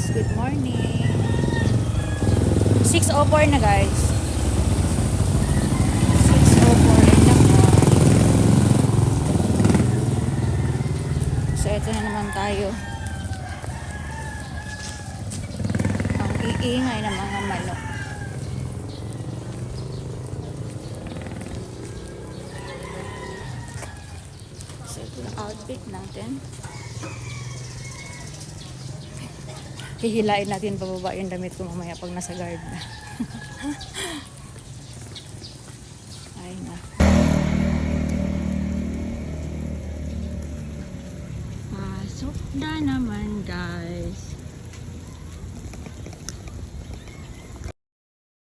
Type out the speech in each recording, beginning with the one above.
Good morning. 6:04 na guys. 6:04 in the morning. So ito na naman tayo. Ang iingay ng mga manok. So ito yung outfit natin. Hihilain natin pababa yung damit ko mamaya pag nasa guard na. Ay na. Pasok na naman guys.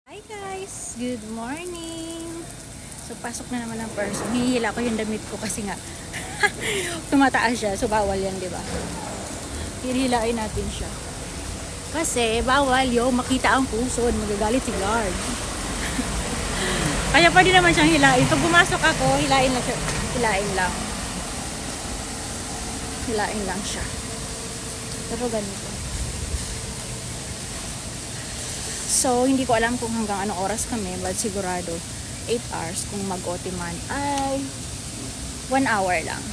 Hi guys! Good morning! So pasok na naman ang person. Hihila ko yung damit ko kasi nga tumataas siya. So bawal yan, di ba? Hihilain natin siya. Kasi bawal yung makita ang pusod, magagalit si guard. Kaya pwede naman siyang hilain. Pag pumasok ako, hilain lang siya. Hilain lang. Hilain lang siya. Pero ganito. So, hindi ko alam kung hanggang anong oras kami, but sigurado 8 hours. Kung mag-OT man ay 1 hour lang.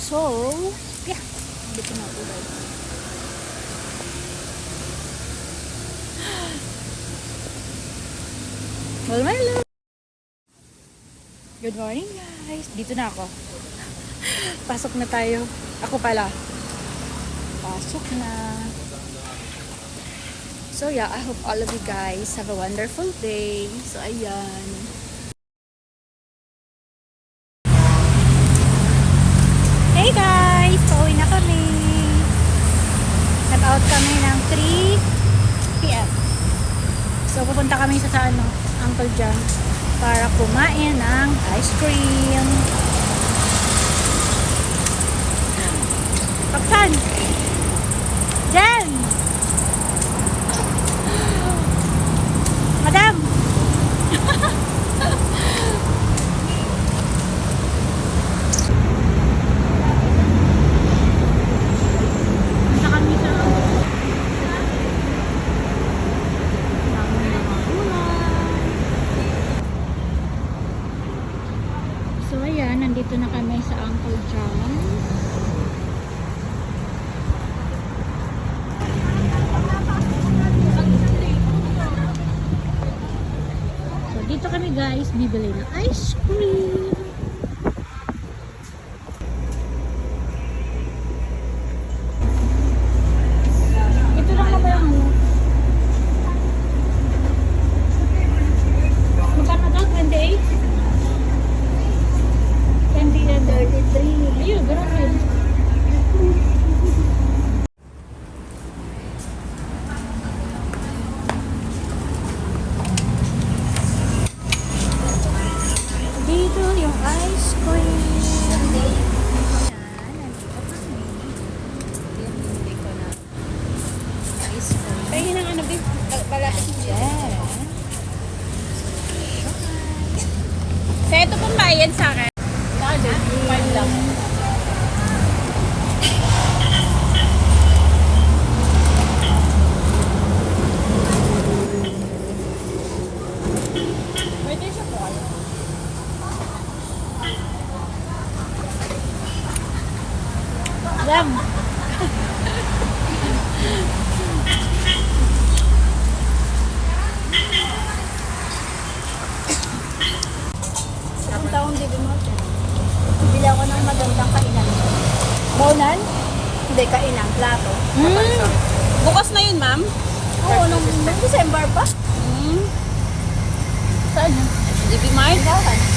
So, yeah. Dito na po guys. Well, hello. Good morning guys. Dito na ako. Pasok na tayo. Ako pala. Pasok na. So yeah, I hope all of you guys have a wonderful day. So ayan. Hey guys! Pauwi na kami. Nag-out kami ng 3 PM. So pupunta kami sa Uncle John para kumain ng ice cream. Paksan! Jen! Madam! Punta kami sa So ayan, nandito na kami sa Uncle John. So dito kami guys, bibili ng ice cream. Ito lang ka ba yung magkano daw? 28? 33. Ayun, grabe. Dito yung ice cream. Nandito kami. Hindi ko na ice cream. Kaya ng ano, babe, balapit mo dyan. So, ito pong bayad sa akin. Fine lang. Pwede siya po kayo. Yum! Ang taong di mo. Bili ako ng magandang kainan. Baunan? Hindi, kainan, plato. Bukas na yun, ma'am? Oo, nung December pa. Saan yun? DB Mart? Ilawan.